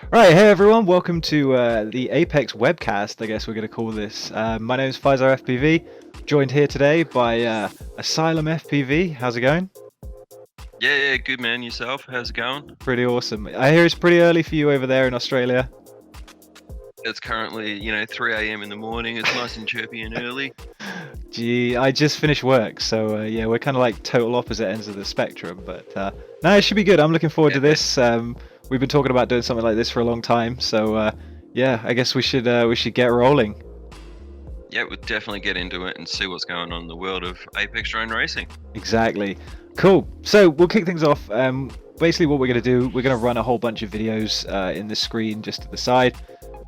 Right, hey everyone, welcome to the APEX Webcast, I guess we're going to call this. My name is FeiserFPV, joined here today by AsylumFPV. How's it going? Yeah, good man. Yourself? How's it going? Pretty awesome. I hear it's pretty early for you over there in Australia. It's currently, 3 a.m. in the morning. It's nice and chirpy and early. Gee, I just finished work, so yeah, we're kind of like total opposite ends of the spectrum, but no, it should be good. I'm looking forward to this. We've been talking about doing something like this for a long time, so yeah, I guess we should get rolling. Yeah, we'll definitely get into it and see what's going on in the world of Apex drone racing. Exactly. Cool. So we'll kick things off. Basically, what we're going to do, we're going to run a whole bunch of videos in the screen just to the side,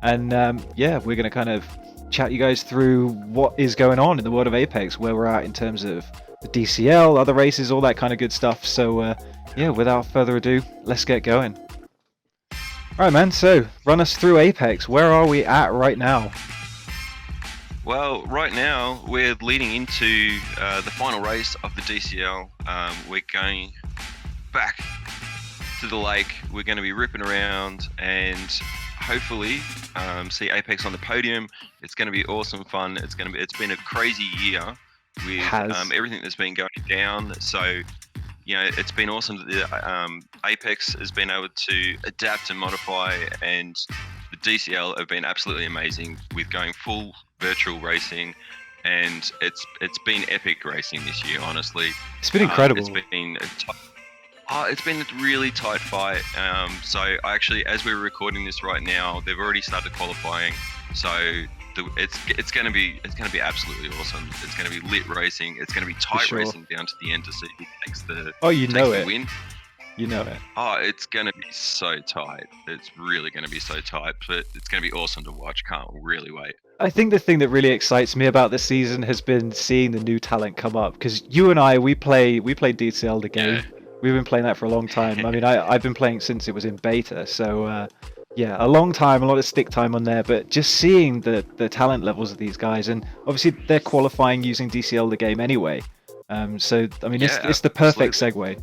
and yeah, we're going to kind of chat you guys through what is going on in the world of Apex, where we're at in terms of the DCL, other races, all that kind of good stuff. So yeah, without further ado, let's get going. All right, man. So run us through Apex. Where are we at right now? Well, right now we're leading into the final race of the DCL. We're going back to the lake. We're going to be ripping around and hopefully see Apex on the podium. It's going to be awesome fun. It's been a crazy year with everything that's been going down. So it's been awesome that Apex has been able to adapt and modify, and the DCL have been absolutely amazing with going full virtual racing, and it's been epic racing this year. Honestly, it's been incredible. It's been a really tight fight. So actually, as we're recording this right now, they've already started qualifying. So it's going to be absolutely awesome. It's going to be lit racing. It's going to be tight racing down to the end to see who takes the win. You know it. Oh, it's going to be so tight. It's really going to be so tight, but it's going to be awesome to watch. Can't really wait. I think the thing that really excites me about this season has been seeing the new talent come up, because you and I, we played DCL the game. Yeah. We've been playing that for a long time. I mean, I've been playing since it was in beta, so yeah, a long time, a lot of stick time on there, but just seeing the talent levels of these guys, and obviously they're qualifying using DCL the game anyway. So, I mean, it's the perfect segue.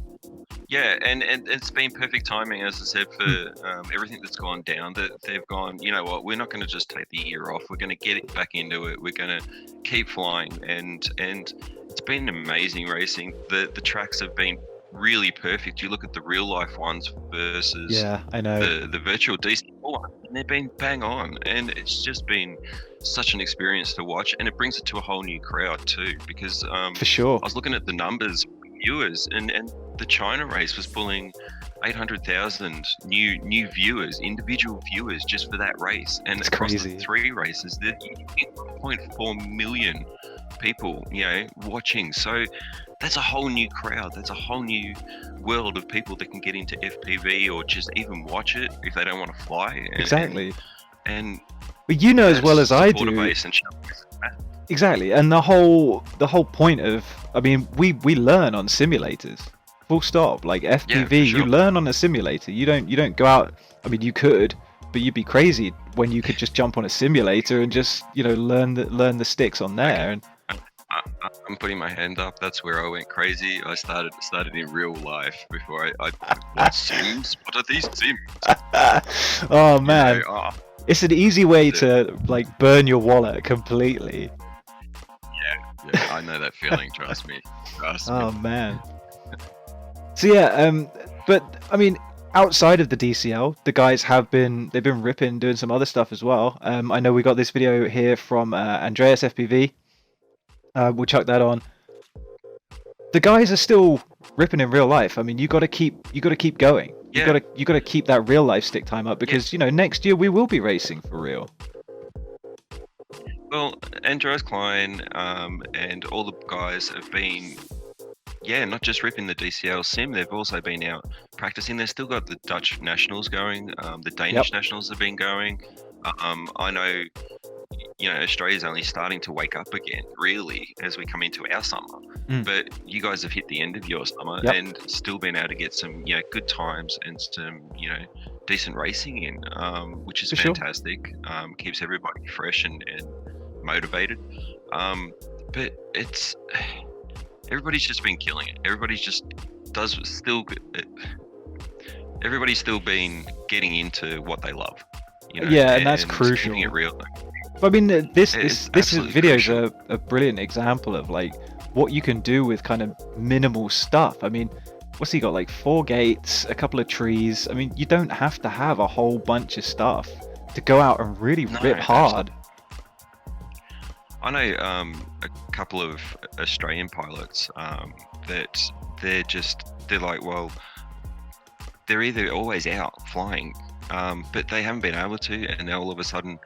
Yeah, and it's been perfect timing, as I said, for everything that's gone down. That they've gone, you know what, we're not going to just take the year off. We're going to get it back into it. We're going to keep flying, and it's been amazing racing. The tracks have been really perfect. You look at the real life ones versus I know the virtual DCL one, and they've been bang on, and it's just been such an experience to watch, and it brings it to a whole new crowd too, because for sure, I was looking at the numbers viewers, and the China race was pulling 800,000 new viewers, individual viewers, just for that race. And it's across crazy. the 3 races, there's 1.4 million people, watching. So that's a whole new crowd. That's a whole new world of people that can get into FPV or just even watch it if they don't want to fly. Exactly. And but you know as well as I do. Exactly, and the whole point of, I mean, we learn on simulators, full stop. Like FPV, you learn on a simulator. You don't go out. I mean, you could, but you'd be crazy when you could just jump on a simulator and just learn the sticks on there. And I'm putting my hand up. That's where I went crazy. I started in real life before I what sims? What are these sims? Oh man, it's an easy way to like burn your wallet completely. Yeah, I know that feeling. Trust me. Oh man. So yeah, but I mean, outside of the DCL, the guys they've been ripping, doing some other stuff as well. I know we got this video here from Andreas FPV. We'll chuck that on. The guys are still ripping in real life. I mean, you got to keep going. Yeah. You got to keep that real life stick time up, because next year we will be racing for real. Well, Andreas Klein and all the guys have been, not just ripping the DCL sim, they've also been out practicing. They've still got the Dutch nationals going, the Danish nationals have been going. I know, Australia's only starting to wake up again, really, as we come into our summer. But you guys have hit the end of your summer and still been able to get some, good times and some, decent racing in, which is fantastic. Keeps everybody fresh and motivated. But everybody's just been killing it. Everybody's just does still good. everybody's still been getting into what they love. You know, Yeah, and that's crucial. Keeping it real. I mean, this absolutely video is crucial. a brilliant example of like what you can do with kind of minimal stuff. I mean, what's he got? Like 4 gates, a couple of trees. I mean, you don't have to have a whole bunch of stuff to go out and really rip hard. I know a couple of Australian pilots that they're like, well, they're either always out flying, but they haven't been able to, and now all of a sudden,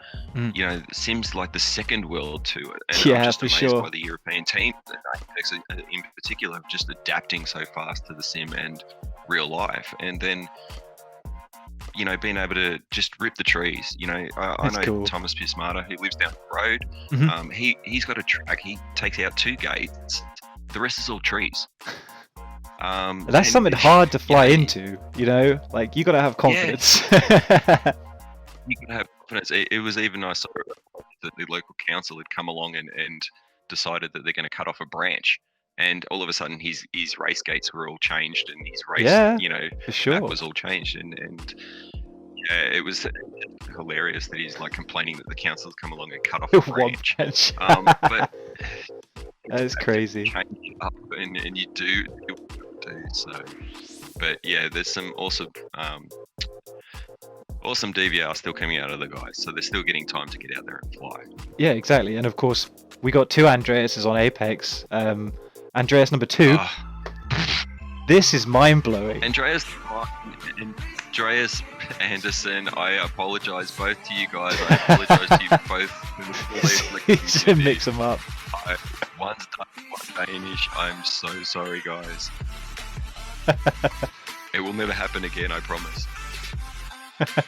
you know, it seems like the second world to it. And Yeah, I'm just for amazed sure. by the European team, APEX in particular, just adapting so fast to the sim and real life, and then, you know, being able to just rip the trees. You know, I know cool. Thomas Pismata, who lives down the road. He's got a track. He takes out 2 gates. The rest is all trees. That's something hard to fly into, you know, like you got to have confidence. You got to have confidence. It was even nice that the local council had come along and decided that they're going to cut off a branch, and all of a sudden his race gates were all changed, and his race, you know, for sure, map was all changed, and yeah, it was hilarious that he's like complaining that the council's come along and cut off a branch. But that is crazy. Change it up, and you do so. But yeah, there's some awesome DVR still coming out of the guys, so they're still getting time to get out there and fly. Yeah, exactly. And of course, we got 2 Andreases on Apex. Andreas number 2. This is mind blowing. Andreas Anderson, I apologize both to you guys. I apologize to you both. He's to mix them up. One's Danish. I'm so sorry, guys. It will never happen again, I promise. But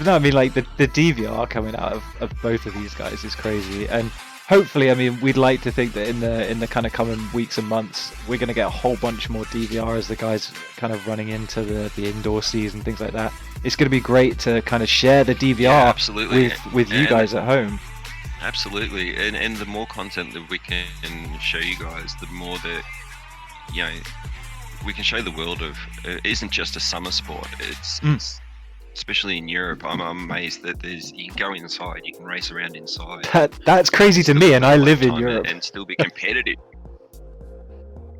no, I mean, like the DVR coming out of both of these guys is crazy, and hopefully, I mean, we'd like to think that in the kind of coming weeks and months, we're going to get a whole bunch more DVR as the guys kind of running into the indoor season, things like that. It's going to be great to kind of share the DVR with you guys at home. Absolutely, and the more content that we can show you guys, the more that, you know, we can show the world of it isn't just a summer sport. It's especially in Europe. I'm amazed that you can go inside, you can race around inside. That's crazy to me, and I live in Europe and still be competitive.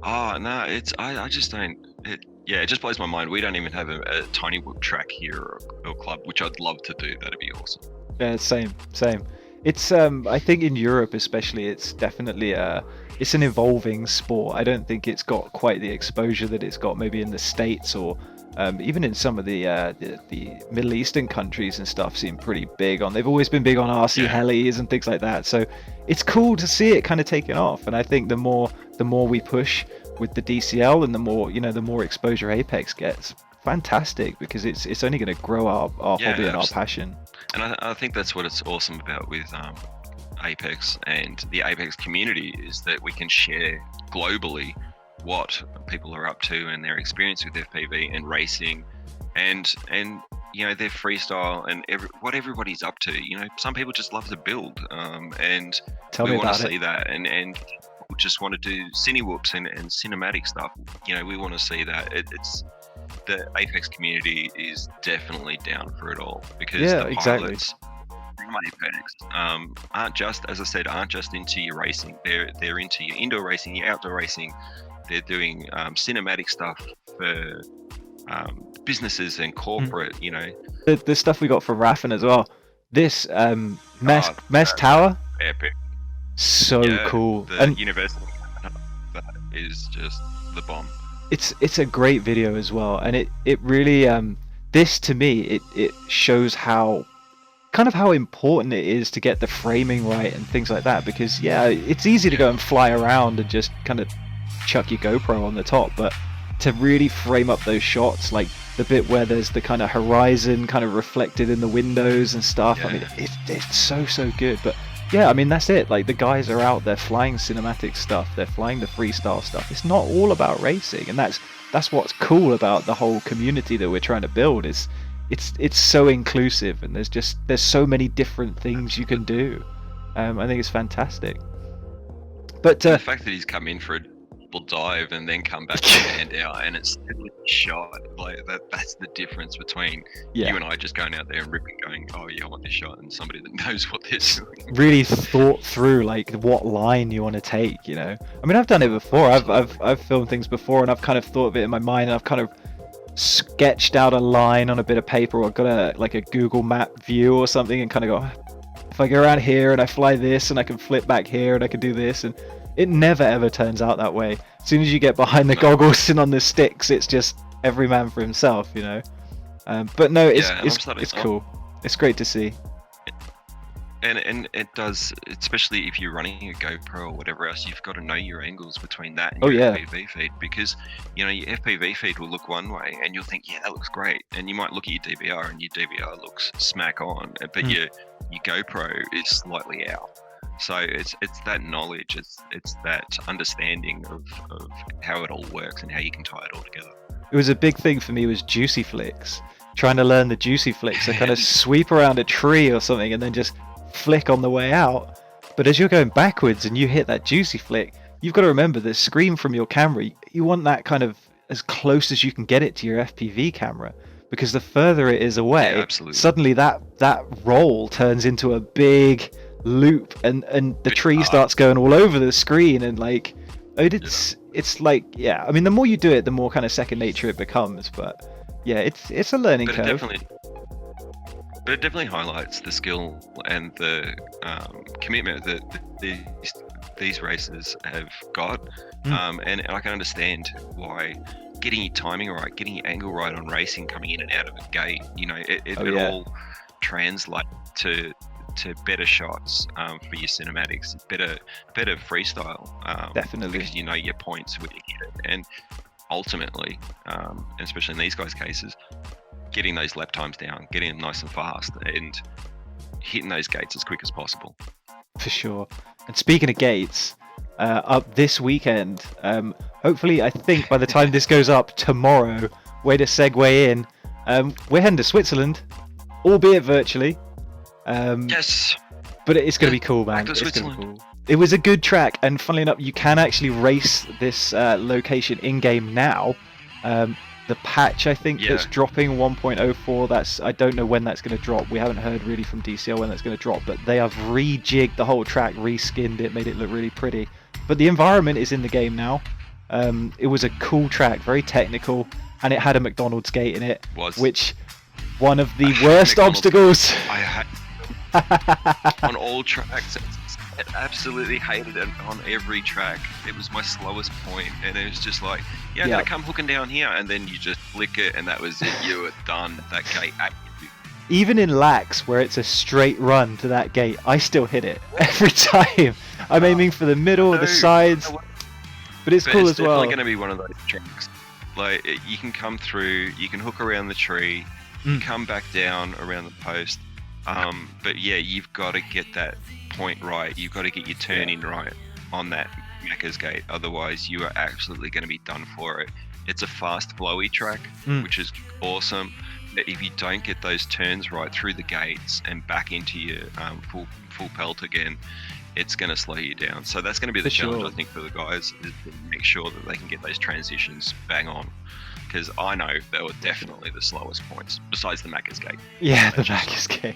Oh no, I just don't. It just blows my mind. We don't even have a tiny whoop track here or club, which I'd love to do. That'd be awesome. Yeah, same. It's I think in Europe especially, it's definitely it's an evolving sport. I don't think it's got quite the exposure that it's got maybe in the States, or even in some of the Middle Eastern countries and stuff seem pretty big on. They've always been big on RC helis and things like that. So it's cool to see it kind of taking off. And I think the more we push with the DCL, and the more exposure Apex gets, fantastic, because it's only going to grow our hobby and our passion. And I think that's what it's awesome about with Apex and the Apex community, is that we can share globally what people are up to and their experience with FPV and racing, and you know, their freestyle and what everybody's up to. You know, some people just love to build, and we want to see that, and just want to do cine whoops and cinematic stuff. You know, we want to see that. It's the Apex community is definitely down for it all, because the pilots from Apex aren't just, as I said, into your racing. They're into your indoor racing, your outdoor racing. They're doing cinematic stuff for businesses and corporate. You know, the stuff we got from Raffin as well. This Mess Tower, epic, so cool. The university, that is just the bomb. It's a great video as well, and it really this to me it shows how important it is to get the framing right and things like that, because it's easy to go and fly around and just kind of chuck your GoPro on the top, but to really frame up those shots, like the bit where there's the kind of horizon kind of reflected in the windows and stuff, I mean, it's so good. But I mean, that's it. Like, the guys are out there flying cinematic stuff, they're flying the freestyle stuff. It's not all about racing, and that's what's cool about the whole community that we're trying to build. It's so inclusive, and there's so many different things you can do. I think it's fantastic. But the fact that he's come in for dive and then come back and hand out, and it's still a shot. Like that's the difference between you and I just going out there and ripping, going, oh yeah, I want this shot, and somebody that knows what they're doing. Really thought through like what line you want to take, you know. I mean, I've done it before. I've filmed things before, and I've kind of thought of it in my mind, and I've kind of sketched out a line on a bit of paper, or got a Google map view or something, and kind of go, if I go around here and I fly this, and I can flip back here, and I can do this, and it never ever turns out that way. As soon as you get behind the goggles and on the sticks, it's just every man for himself, you know. But no, it's cool. It's great to see. And it does, especially if you're running a GoPro or whatever else, you've got to know your angles between that and your FPV feed, because you know your FPV feed will look one way and you'll think, yeah, that looks great, and you might look at your DVR and your DVR looks smack on, but your GoPro is slightly out. So it's that knowledge, it's that understanding of how it all works and how you can tie it all together. It was a big thing for me, was juicy flicks. Trying to learn the juicy flicks, so kind of sweep around a tree or something and then just flick on the way out. But as you're going backwards and you hit that juicy flick, you've got to remember the screen from your camera, you want that kind of as close as you can get it to your FPV camera, because the further it is away, suddenly that roll turns into a big loop, and the tree starts going all over the screen, and like it's like, yeah, I mean, the more you do it, the more kind of second nature it becomes. But yeah, it's a learning curve. But it definitely highlights the skill and the commitment that these racers have got, and I can understand why getting your timing right, getting your angle right on racing, coming in and out of a gate, you know, it all translates to better shots for your cinematics, better freestyle, definitely, because you know your points when you hit it, and ultimately, and especially in these guys' cases, getting those lap times down, getting them nice and fast, and hitting those gates as quick as possible. For sure. And speaking of gates, up this weekend, hopefully, I think by the time this goes up tomorrow, way to segue in, we're heading to Switzerland, albeit virtually. Yes. But it's going to be cool, man. It's going to be cool. It was a good track, and funnily enough, you can actually race this location in-game now. The patch, I think, that's dropping 1.04, I don't know when that's going to drop. We haven't heard really from DCL when that's going to drop, but they have rejigged the whole track, reskinned it, made it look really pretty. But the environment is in the game now. It was a cool track, very technical, and it had a McDonald's gate in it, which one of the worst obstacles. On all tracks, I absolutely hated it on every track. It was my slowest point, and it was just like, I'm gonna come hooking down here, and then you just flick it, and that was it. You were done. That gate. Even in lax, where it's a straight run to that gate, I still hit it every time. I'm aiming for the middle, the sides, but it's cool as well. It's definitely going to be one of those tracks. Like, you can come through, you can hook around the tree, come back down around the post. But yeah, you've got to get that point right. You've got to get your turn in right on that Macca's gate. Otherwise, you are absolutely going to be done for it. It's a fast, flowy track, which is awesome. But if you don't get those turns right through the gates and back into your full pelt again, it's going to slow you down. So that's going to be the challenge, I think, for the guys, is to make sure that they can get those transitions bang on. Because I know they were definitely the slowest points, besides the Macca's gate. Yeah, the Macca's gate.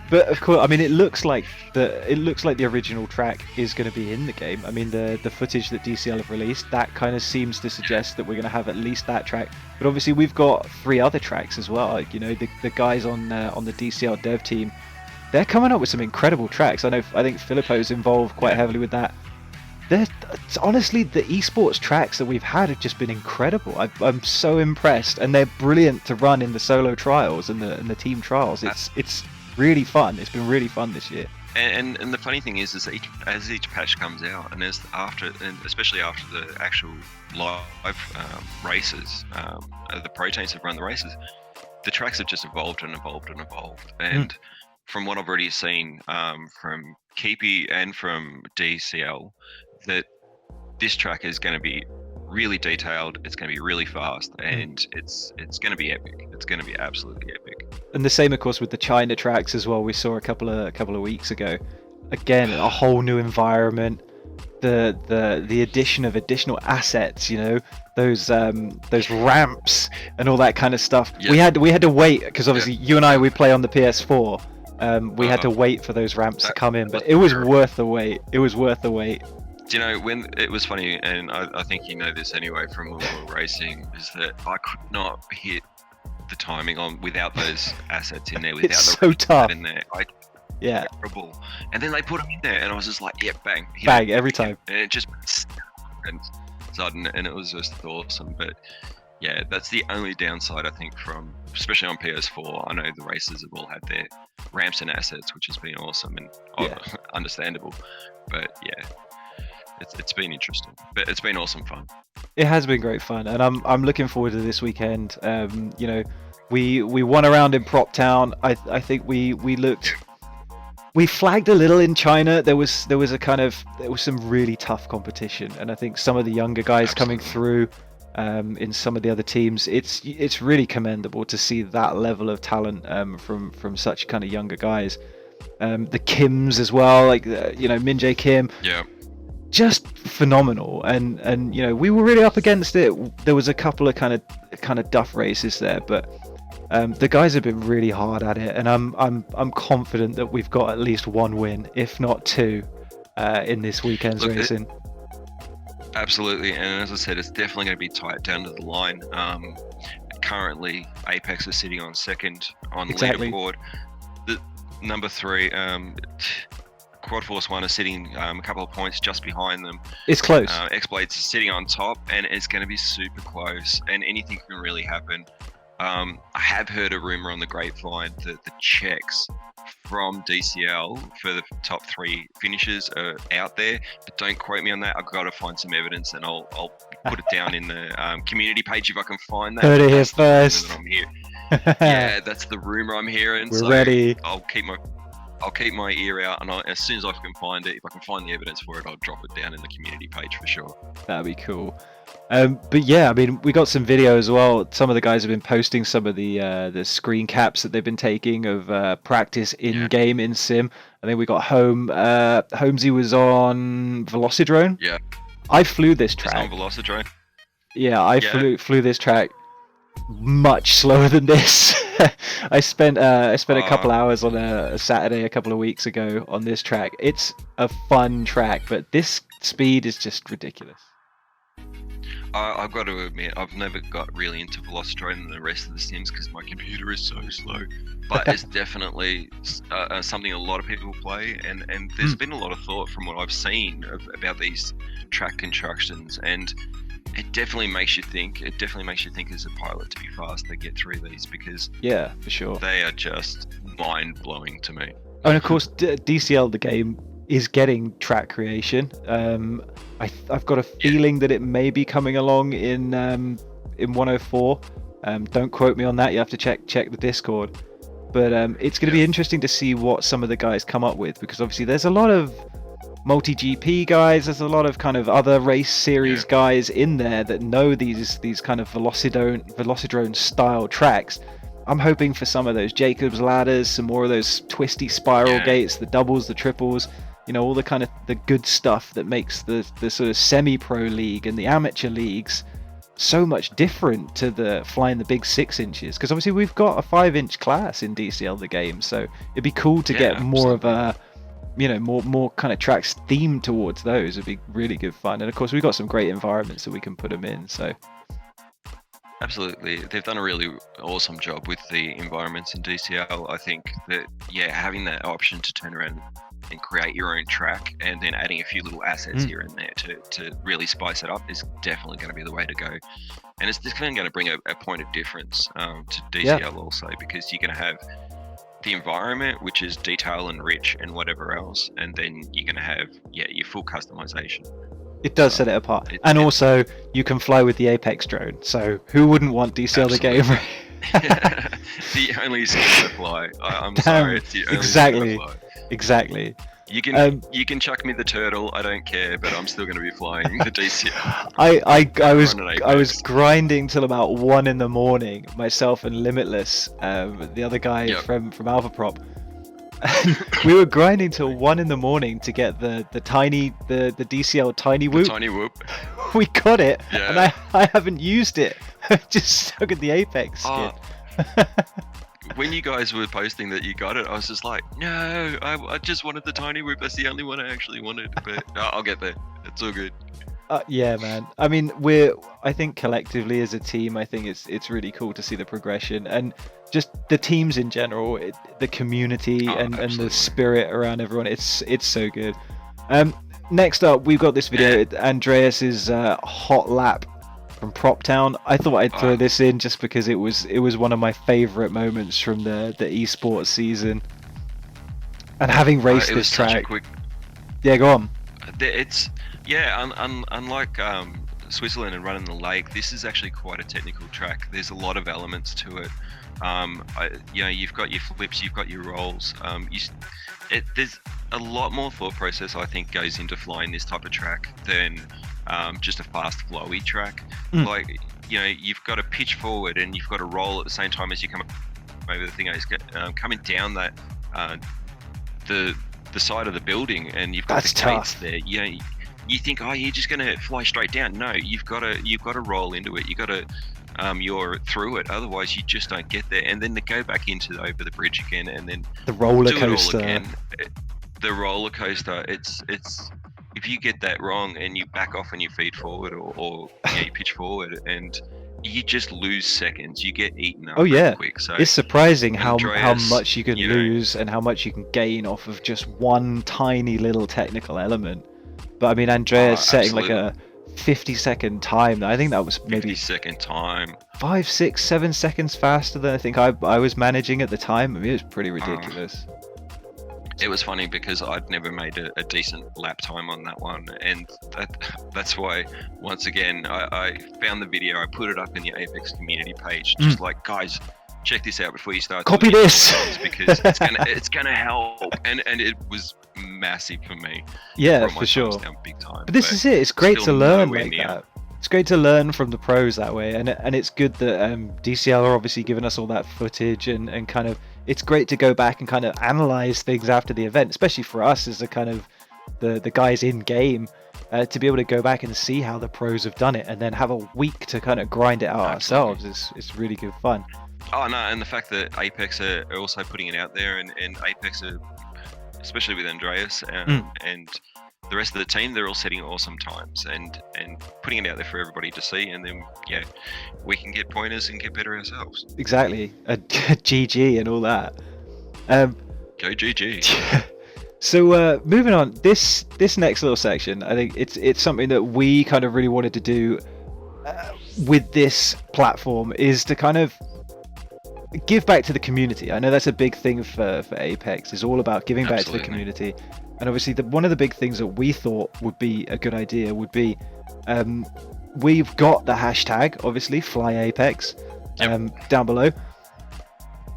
But of course, I mean, it looks like the original track is going to be in the game. I mean, the footage that DCL have released, that kind of seems to suggest that we're going to have at least that track. But obviously, we've got 3 other tracks as well. Like, you know, the guys on the DCL dev team, they're coming up with some incredible tracks. I think Filippo's involved quite heavily with that. Honestly, the esports tracks that we've had have just been incredible. I'm so impressed, and they're brilliant to run in the solo trials and the team trials. It's really fun. It's been really fun this year. And the funny thing is as each patch comes out, and especially after the actual live races, the pro teams have run the races, the tracks have just evolved and evolved and evolved. And from what I've already seen from Keepy and from DCL, that this track is going to be really detailed, it's going to be really fast, and it's going to be epic. It's going to be absolutely epic. And the same, of course, with the China tracks as well. We saw a couple of weeks ago. Again, a whole new environment, the addition of additional assets, you know, those ramps and all that kind of stuff. Yeah. We had to wait because obviously you and I, we play on the PS4. We had to wait for those ramps to come in, but it was worth the wait. It was worth the wait. Do you know, when it was funny, and I think you know this anyway from when we were racing, is that I could not hit the timing on without those assets in there, without It's the so tough. in there. Yeah, Terrible. And then they put them in there, and I was just like, yeah, bang, hit bang it. every time. And it just and sudden, and it was just awesome. But yeah, that's the only downside I think from, especially on PS4. I know the races have all had their ramps and assets, which has been awesome and understandable. But yeah, it's been interesting, but it's been awesome fun. It has been great fun, and I'm looking forward to this weekend. You know, we won around in Prop Town. I think we flagged a little in China. There was some really tough competition, and I think some of the younger guys coming through in some of the other teams, it's really commendable to see that level of talent from such kind of younger guys. The Kims as well, like you know, Min Jae Kim. Yeah. Just phenomenal, and you know, we were really up against it. There was a couple of kind of duff races there, but the guys have been really hard at it, and I'm confident that we've got at least one win, if not two, in this weekend's racing. Absolutely, and as I said, it's definitely going to be tight down to the line. Currently, Apex is sitting on second on the leaderboard. The number 3. Quad Force 1 is sitting a couple of points just behind them. It's close. X-Blades is sitting on top, and it's going to be super close, and anything can really happen. I have heard a rumor on the grapevine that the checks from DCL for the top 3 finishes are out there, but don't quote me on that. I've got to find some evidence, and I'll put it down in the community page if I can find that. Heard it here first. I'm here. Yeah, that's the rumor I'm hearing. We're ready. I'll keep my ear out, and as soon as I can find it, if I can find the evidence for it, I'll drop it down in the community page for sure. That'd be cool. But yeah, I mean, we got some video as well. Some of the guys have been posting some of the screen caps that they've been taking of practice in game in sim. I think we got Holmesy was on Velocidrone. Yeah. I flew this track. It's on Velocidrone. Yeah, I flew this track much slower than this. I spent a couple hours on a Saturday a couple of weeks ago on this track. It's a fun track, but this speed is just ridiculous. I've got to admit, I've never got really into Velocidrone and the rest of the sims because my computer is so slow. But it's definitely something a lot of people play, and there's been a lot of thought from what I've seen about these track constructions, and it definitely makes you think. It definitely makes you think as a pilot to be fast to get through these, because yeah, for sure, they are just mind blowing to me. And of course, DCL the game is getting track creation. I've got a feeling that it may be coming along in 104. Don't quote me on that. You have to check the Discord. But it's going to be interesting to see what some of the guys come up with, because obviously there's a lot of multi-GP guys, there's a lot of kind of other race series guys in there that know these kind of Velocidrone style tracks. I'm hoping for some of those Jacob's ladders, some more of those twisty spiral gates, the doubles, the triples, you know, all the kind of the good stuff that makes the sort of semi-pro league and the amateur leagues so much different to the flying the big 6 inches, because obviously we've got a 5-inch class in DCL the game, so it'd be cool to get more of a, you know, more kind of tracks themed towards those. It'd be really good fun, and of course we've got some great environments that we can put them in. So absolutely, they've done a really awesome job with the environments in DCL. I think that having that option to turn around and create your own track, and then adding a few little assets here and there to really spice it up is definitely going to be the way to go. And it's definitely going to bring a point of difference to DCL also, because you're going to have the environment, which is detail and rich and whatever else, and then you're going to have your full customization. It does set it apart, and also you can fly with the Apex drone. So who wouldn't want DCL the game? The only skill to fly. I'm sorry, it's the only skill to fly. Exactly. You can chuck me the turtle. I don't care, but I'm still going to be flying the DCL. I was grinding till about 1 a.m. myself and Limitless, the other guy from Alpha Prop. And we were grinding till 1 in the morning to get the DCL tiny The whoop. tiny whoop. We got it, Yeah. and I haven't used it. Just stuck in the Apex skin. Oh. When you guys were posting that you got it, I was just like, no, I just wanted the tiny whoop. That's the only one I actually wanted. But I'll get there. It's all good. Yeah, man. I mean, I think collectively as a team, I think it's really cool to see the progression and just the teams in general, the community and the absolutely. spirit around everyone. It's so good. Next up, we've got this video. Andreas's hot lap from Prop Town. I thought I'd throw this in just because it was one of my favorite moments from the esports season. And having raced this track. Yeah, go on. It's unlike Switzerland and running the lake, this is actually quite a technical track. There's a lot of elements to it. You've got your flips, you've got your rolls. There's a lot more thought process, I think, goes into flying this type of track than just a fast flowy track. Like, you've got to pitch forward and you've got to roll at the same time as you come over the thing. Coming down that the side of the building, and you've got the gates there. You think, oh, you're just gonna fly straight down. No, you've got to roll into it. You got to you're through it. Otherwise, you just don't get there. And then to go back over the bridge again, and then the roller do coaster. It all again. The roller coaster. It's if you get that wrong and you back off and you feed forward or you pitch forward and you just lose seconds. You get eaten up quick. So it's surprising how much you can you lose and how much you can gain off of just one tiny little technical element. But I mean, Andreas setting like a 50-second time. I think that was maybe 50-second time. 5, 6, 7 seconds faster than I think I was managing at the time. I mean, it was pretty ridiculous. It was funny because I'd never made a decent lap time on that one, and that's why, once again, I found the video, I put it up in the APEX community page, just like, guys, check this out before you start. Copy this! Because it's gonna help, and it was massive for me. Yeah, for sure. Down big time, but this is it. It's great to learn like that. It's great to learn from the pros that way, and it's good that DCL are obviously giving us all that footage and kind of. It's great to go back and kind of analyze things after the event, especially for us as a kind of the guys in game, to be able to go back and see how the pros have done it, and then have a week to kind of grind it out ourselves. It's really good fun. Oh no, and the fact that Apex are also putting it out there, and Apex are, especially with Andreas and the rest of the team, they're all setting awesome times and putting it out there for everybody to see, and then we can get pointers and get better ourselves. Exactly, GG and all that. Go GG. So moving on, this next little section, I think it's something that we kind of really wanted to do with this platform, is to kind of give back to the community. I know that's a big thing for Apex, is all about giving back to the community. And obviously one of the big things that we thought would be a good idea would be, we've got the hashtag, obviously, FlyApex, down below.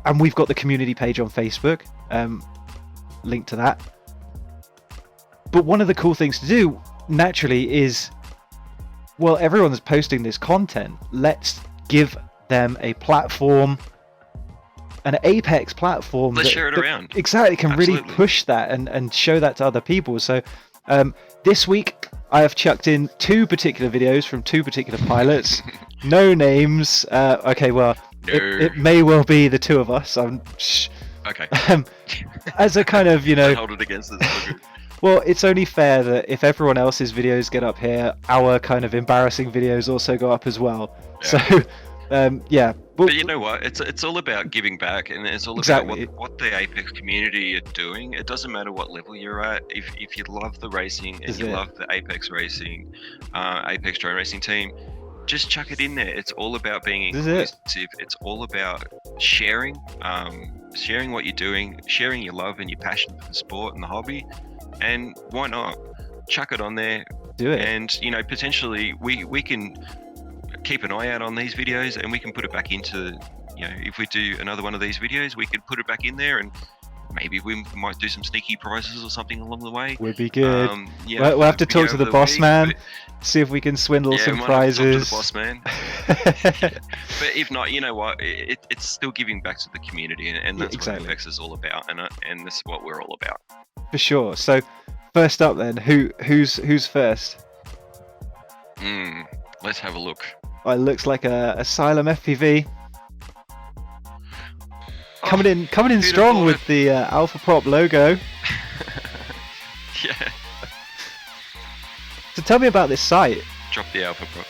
And we've got the community page on Facebook, link to that. But one of the cool things to do, naturally, is, well, everyone's posting this content. Let's give them a platform, an Apex platform. Let's share it around. Exactly, can really push that and show that to other people. So this week I have chucked in 2 particular videos from 2 particular pilots. No names. Okay, well, it may well be the 2 of us. Okay. As a kind of, I hold it against this. Well, it's only fair that if everyone else's videos get up here, our kind of embarrassing videos also go up as well. Yeah. So, But you know what? It's all about giving back, and it's all about what the Apex community are doing. It doesn't matter what level you're at. If you love the racing and you love the Apex racing, Apex drone racing team, just chuck it in there. It's all about being inclusive. It's all about sharing, sharing what you're doing, sharing your love and your passion for the sport and the hobby. And why not chuck it on there? Do it. And potentially we can keep an eye out on these videos, and we can put it back into, if we do another one of these videos, we could put it back in there, and maybe we might do some sneaky prizes or something along the way. Would be good. We'll have to talk to the boss man. See if we can swindle Yeah, some we might have to talk to the prizes. boss man. But if not, you know what? It's still giving back to the community, and Yeah, that's exactly. what APEX is all about, and this is what we're all about. For sure. So, first up then, who's first? Let's have a look. Oh, it looks like a AsylumFPV. Coming in who'd have strong thought with the Alpha Prop logo. Yeah. So tell me about this site. Drop the Alpha Pro.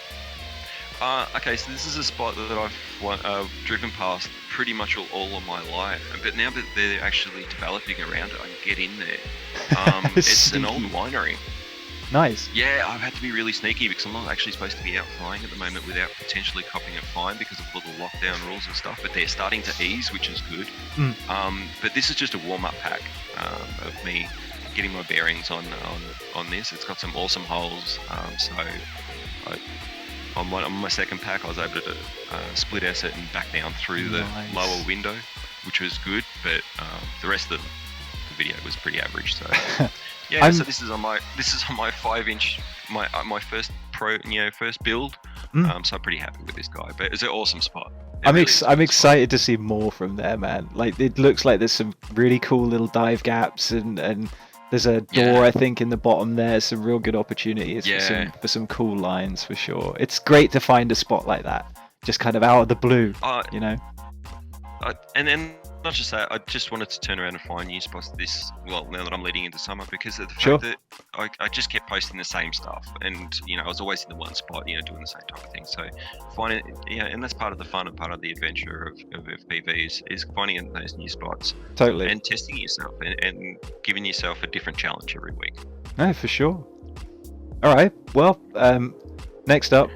Okay, so this is a spot that I've driven past pretty much all of my life, but now that they're actually developing around it, I can get in there. It's an old winery. Nice. Yeah, I've had to be really sneaky because I'm not actually supposed to be out flying at the moment without potentially copping a fine because of all the lockdown rules and stuff, but they're starting to ease, which is good. But this is just a warm-up pack of me getting my bearings on this. It's got some awesome holes, so on my second pack I was able to split asset and back down through the lower window, which was good, but the rest of the video was pretty average. So yeah, so this is on my 5-inch, my first first build. So I'm pretty happy with this guy, but it's an awesome spot. I'm excited to see more from there, man. Like, it looks like there's some really cool little dive gaps, and there's a door, I think, in the bottom there. Some real good opportunities for some cool lines, for sure. It's great to find a spot like that, just kind of out of the blue, you know. And then not just that, I just wanted to turn around and find new spots now that I'm leading into summer, because of the fact that I just kept posting the same stuff, and I was always in the one spot, doing the same type of thing. So finding, and that's part of the fun and part of the adventure of FPVs, is finding those new spots. Totally. And testing yourself and giving yourself a different challenge every week. No, for sure. All right. Well, next up,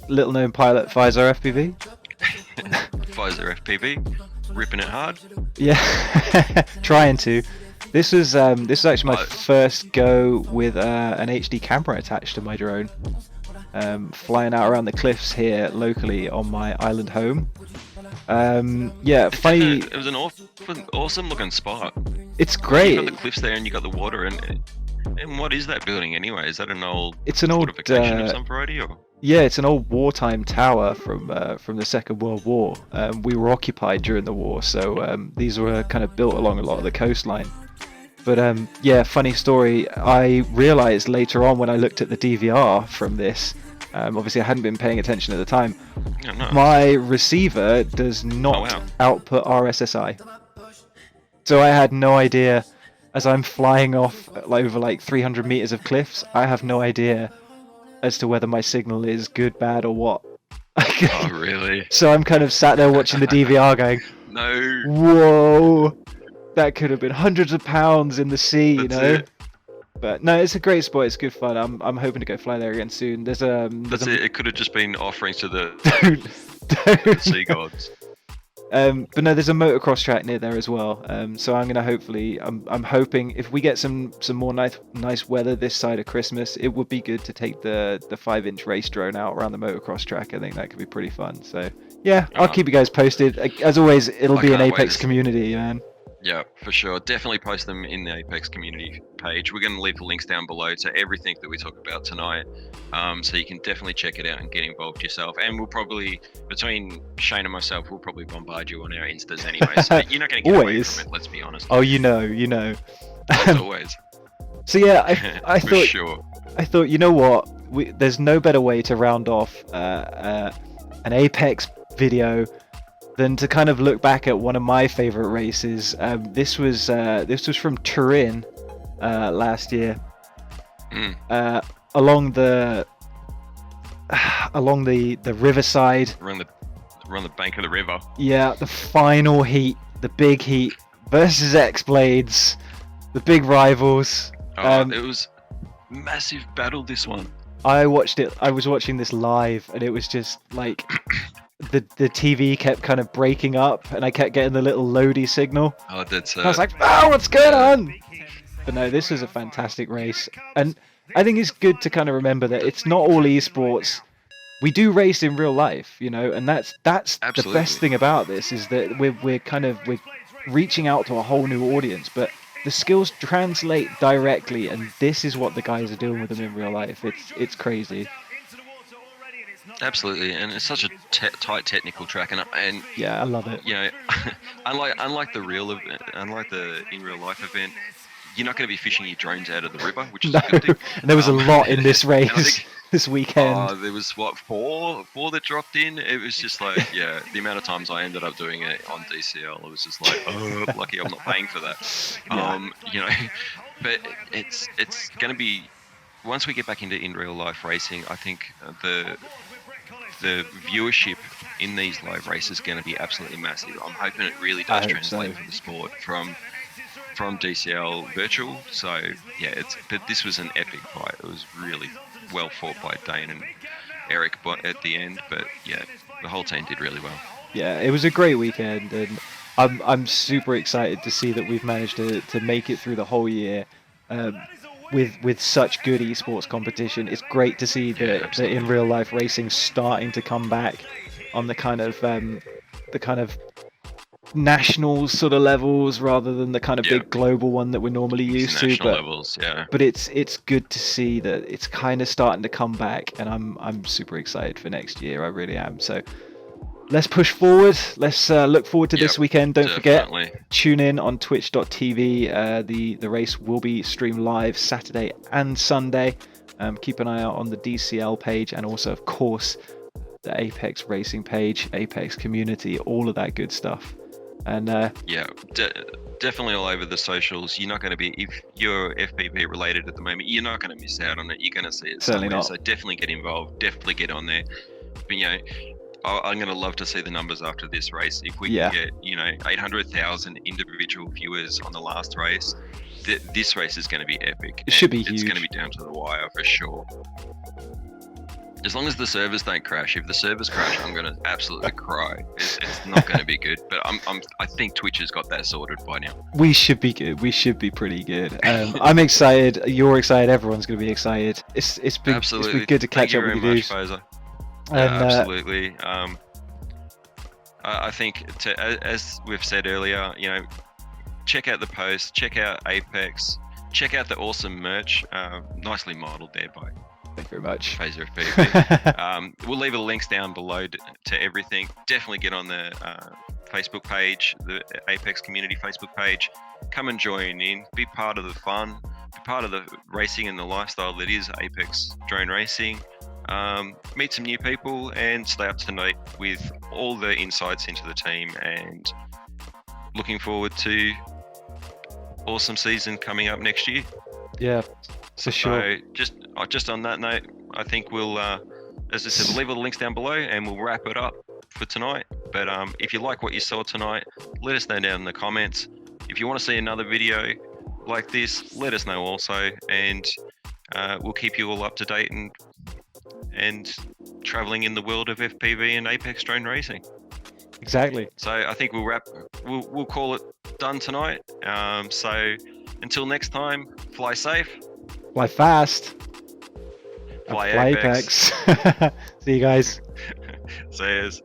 little known pilot FeiserFPV. FeiserFPV. Ripping it hard. Yeah, trying to. This was actually my first go with an HD camera attached to my drone, flying out around the cliffs here locally on my island home. Yeah, funny. It was an awesome looking spot. It's great. You got the cliffs there, and you got the water, and what is that building anyway? Is that an old? It's an old fortification of some variety, or? Yeah, it's an old wartime tower from the Second World War. We were occupied during the war, so these were kind of built along a lot of the coastline. But yeah, funny story. I realized later on when I looked at the DVR from this, obviously I hadn't been paying attention at the time. Oh, no. My receiver does not output RSSI. So I had no idea, as I'm flying off over 300 meters of cliffs, I have no idea as to whether my signal is good, bad, or what. Oh, really? So I'm kind of sat there watching the DVR going, no. Whoa, that could have been hundreds of pounds in the sea, It. But no, it's a great spot. It's good fun. I'm hoping to go fly there again soon. There's That's it. It could have just been offerings to the sea gods. But no, there's a motocross track near there as well. So I'm gonna I'm hoping if we get some more nice weather this side of Christmas, it would be good to take the 5-inch race drone out around the motocross track. I think that could be pretty fun. So yeah, I'll keep you guys posted. As always, it'll be an APEX community, man. Yeah, for sure. Definitely post them in the APEX community page. We're going to leave the links down below to everything that we talk about tonight. So you can definitely check it out and get involved yourself. And we'll probably, between Shane and myself, we'll probably bombard you on our Instas anyway. So you're not going to get away from it, let's be honest. Oh, you know. As always. So yeah, I thought, sure. I thought, you know what? There's no better way to round off an APEX video than to kind of look back at one of my favorite races. This was from Turin last year, along the riverside. We're on the bank of the river. Yeah, the final heat, the big heat versus X-Blades, the big rivals. It was massive battle, this one. I was watching this live, and it was just like the TV kept kind of breaking up, and I kept getting the little loady signal. Oh, that's I was like, oh, what's going on? But no, this is a fantastic race, and I think it's good to kind of remember that it's not all esports. We do race in real life, and that's the best thing about this, is that we're reaching out to a whole new audience. But the skills translate directly, and this is what the guys are doing with them in real life. It's crazy. Absolutely, and it's such a tight technical track, and Yeah, I love it. you know, unlike the in real life event, you're not going to be fishing your drones out of the river, which is No, a good thing. and there was a lot in this and I race think, this weekend. there was what four that dropped in. It was just like, yeah, the amount of times I ended up doing it on DCL, it was just like, oh, lucky I'm not paying for that. Yeah. You know, but it's going to be, once we get back into in real life racing, I think the viewership in these live races is going to be absolutely massive. I'm hoping it really does translate for the sport from DCL virtual. So yeah, but this was an epic fight. It was really well fought by Dane and Eric at the end. But yeah, the whole team did really well. Yeah, it was a great weekend, and I'm super excited to see that we've managed to make it through the whole year. With such good esports competition. It's great to see that in real life racing starting to come back on the kind of national sort of levels rather than the kind of big global one that we're normally used to. But it's good to see that it's kind of starting to come back, and I'm super excited for next year. I really am. So let's push forward. Let's look forward to this weekend. Don't forget, tune in on twitch.tv. The race will be streamed live Saturday and Sunday. Keep an eye out on the DCL page, and also, of course, the Apex Racing page, Apex Community, all of that good stuff. And definitely all over the socials. You're not going to be, if you're FPV related at the moment, you're not going to miss out on it. You're going to see it certainly somewhere. Not. So definitely get involved. Definitely get on there. But I'm going to love to see the numbers after this race. If we can get, 800,000 individual viewers on the last race, this race is going to be epic. It should be huge. It's going to be down to the wire for sure. As long as the servers don't crash. If the servers crash, I'm going to absolutely cry. It's not going to be good. But I think Twitch has got that sorted by now. We should be good. We should be pretty good. I'm excited. You're excited. Everyone's going to be excited. It's been good to catch up with you dudes. Absolutely. I think, as we've said earlier, check out the post, check out Apex, check out the awesome merch, nicely modeled there by. Thank you very much. FeiserFPV. We'll leave the links down below to everything. Definitely get on the Facebook page, the Apex Community Facebook page. Come and join in. Be part of the fun. Be part of the racing and the lifestyle that is Apex drone racing. Meet some new people and stay up to date with all the insights into the team, and looking forward to awesome season coming up next year. Yeah, for sure. So just on that note, I think we'll, as I said, we'll leave all the links down below and we'll wrap it up for tonight. But if you like what you saw tonight, let us know down in the comments. If you want to see another video like this, let us know also, and we'll keep you all up to date and traveling in the world of FPV and Apex drone racing. Exactly. So I think we'll call it done tonight. So until next time, fly safe, fly fast, fly Apex. See you guys. See yous.